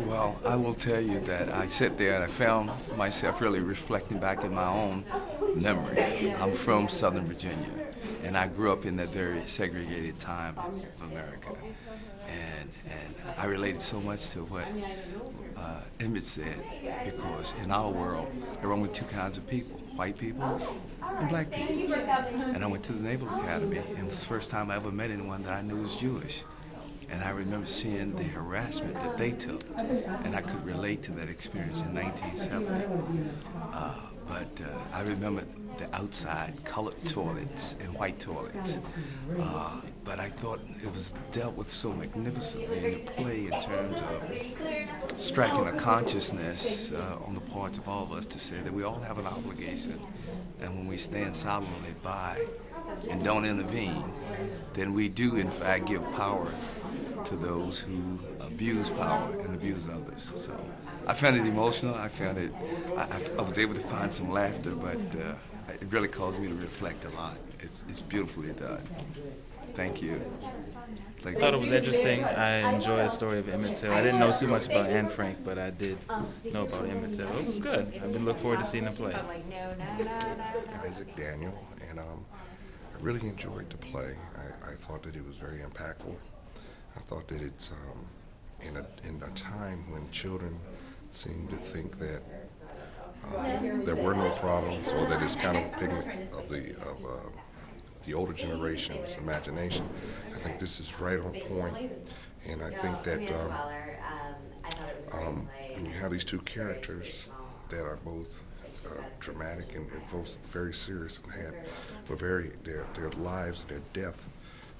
Well, I will tell you that I sat there and I found myself really reflecting back in my own memory. I'm from Southern Virginia, and I grew up in that very segregated time of America. And I related so much to what Emmett said, because in our world, there are only two kinds of people, white people and black people. And I went to the Naval Academy, and it was the first time I ever met anyone that I knew was Jewish. And I remember seeing the harassment that they took, and I could relate to that experience in 1970. But I remember the outside colored toilets and white toilets. But I thought it was dealt with so magnificently in the play in terms of striking a consciousness on the parts of all of us to say that we all have an obligation, and when we stand silently by and don't intervene, then we do in fact give power to those who abuse power and abuse others. So I found it emotional. I found it, I was able to find some laughter, but it really caused me to reflect a lot. It's beautifully done. Thank you. I thought it was interesting. I enjoyed the story of Emmett Till. I didn't know too much about Anne Frank, but I did know about Emmett Till. It was good. I've been looking forward to seeing the play. Isaac Daniel, and I really enjoyed the play. I thought that it was very impactful. I thought that it's in a time when children seem to think that there were no problems, or that it's kind of a figment of the older generation's imagination. I think this is right on point, and I think that when you have these two characters that are both dramatic and both very serious and their lives and their death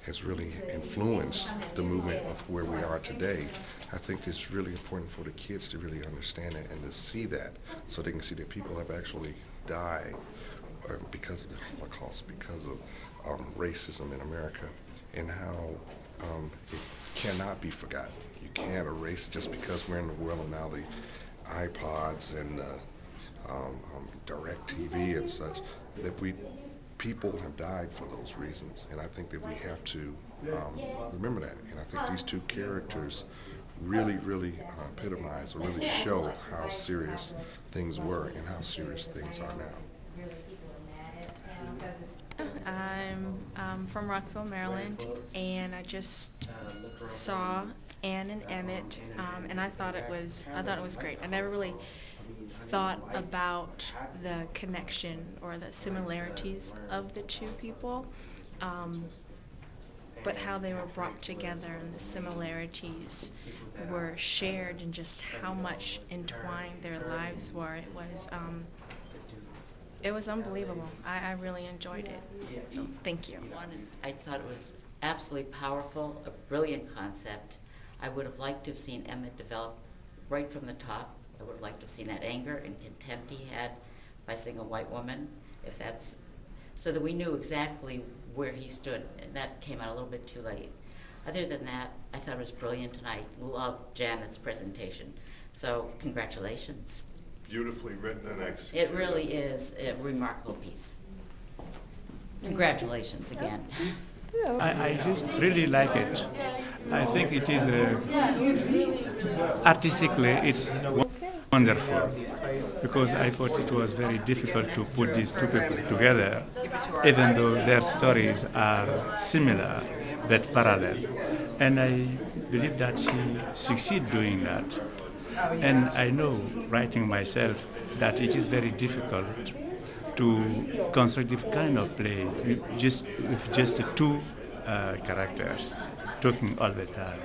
has really influenced the movement of where we are today. I think it's really important for the kids to really understand it and to see that, so they can see that people have actually died because of the Holocaust, because of racism in America, and how it cannot be forgotten. You can't erase it just because we're in the world of now the iPods and direct TV and such, that people have died for those reasons, and I think that we have to remember that. And I think these two characters really epitomize, or really show how serious things were and how serious things are now. I'm from Rockville, Maryland, and I just saw Anne and Emmett, and I thought it was great. I never really thought about the connection or the similarities of the two people, but how they were brought together and the similarities were shared, and just how much entwined their lives were. It was unbelievable. I really enjoyed it. So, thank you. I thought it was absolutely powerful, a brilliant concept. I would have liked to have seen Emmett develop right from the top. I would have liked to have seen that anger and contempt he had by seeing a white woman, so that we knew exactly where he stood, and that came out a little bit too late. Other than that, I thought it was brilliant, and I loved Janet's presentation. So congratulations. Beautifully written and executed. It really is a remarkable piece. Congratulations again. I just really like it. I think it is artistically it's wonderful, because I thought it was very difficult to put these two people together, even though their stories are similar but parallel. And I believe that she succeeded doing that. And I know, writing myself, that it is very difficult to construct this kind of play with just two characters talking all the time.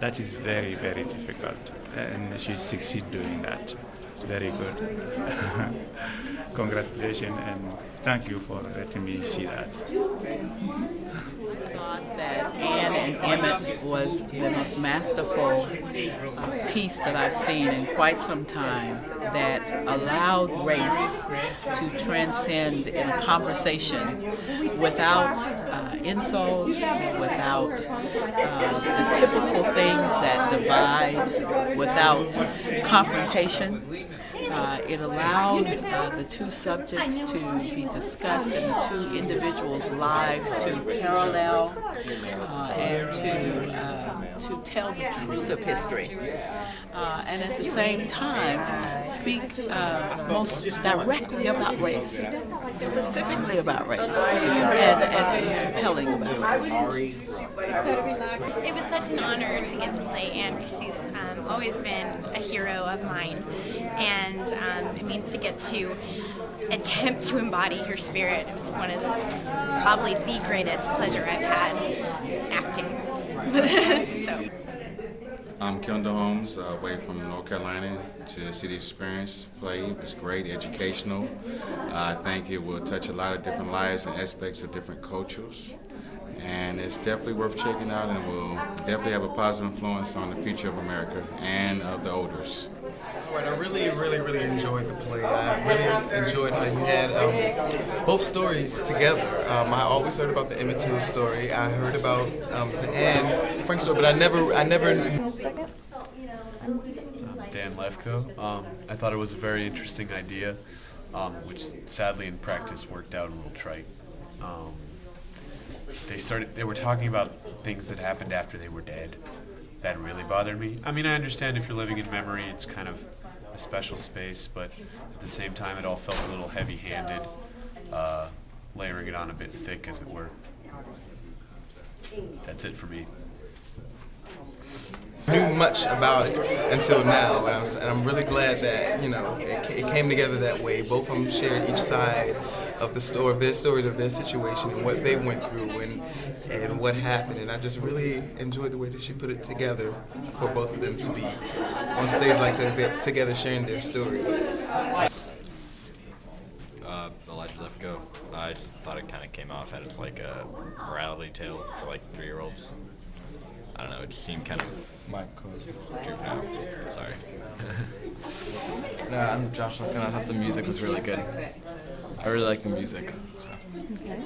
That is very, very difficult, and she succeeded doing that. It's very good. Congratulations, and thank you for letting me see that. I thought that Anne and Emmett was the most masterful piece that I've seen in quite some time, that allowed race to transcend in a conversation without insult, without the typical things that divide, without confrontation. It allowed the two subjects to be discussed and the two individuals' lives to parallel and to tell the truth of history, and at the same time speak most directly about race, specifically about race, and compelling about race. It was such an honor to get to play Anne because she's always been a hero of mine, and I mean to get to attempt to embody her spirit was one of probably the greatest pleasure I've had acting. So. I'm Kendall Holmes, way from North Carolina to see the experience play. It was great, educational. I think it will touch a lot of different lives and aspects of different cultures. And it's definitely worth checking out and will definitely have a positive influence on the future of America and of the Olders. Right, I really enjoyed the play. I really enjoyed how you had both stories together. I always heard about the Emmett Till story. I heard about the Anne Frank story, but I never. Dan Lefko. I thought it was a very interesting idea, which sadly in practice worked out a little trite. They were talking about things that happened after they were dead. That really bothered me. I mean, I understand if you're living in memory, it's kind of a special space, but at the same time, it all felt a little heavy-handed, layering it on a bit thick, as it were. That's it for me. Knew much about it until now, and I'm really glad that it came together that way. Both of them shared each side of the story, of their situation, and what they went through, and what happened. And I just really enjoyed the way that she put it together for both of them to be on stage like that, together sharing their stories. Elijah Lefko. I just thought it kind of came off as like a morality tale for like 3-year-olds. I don't know, it just seemed kind of juvenile. Sorry. No, I'm Josh Lincoln. I thought the music was really good. I really like the music. So. Yeah.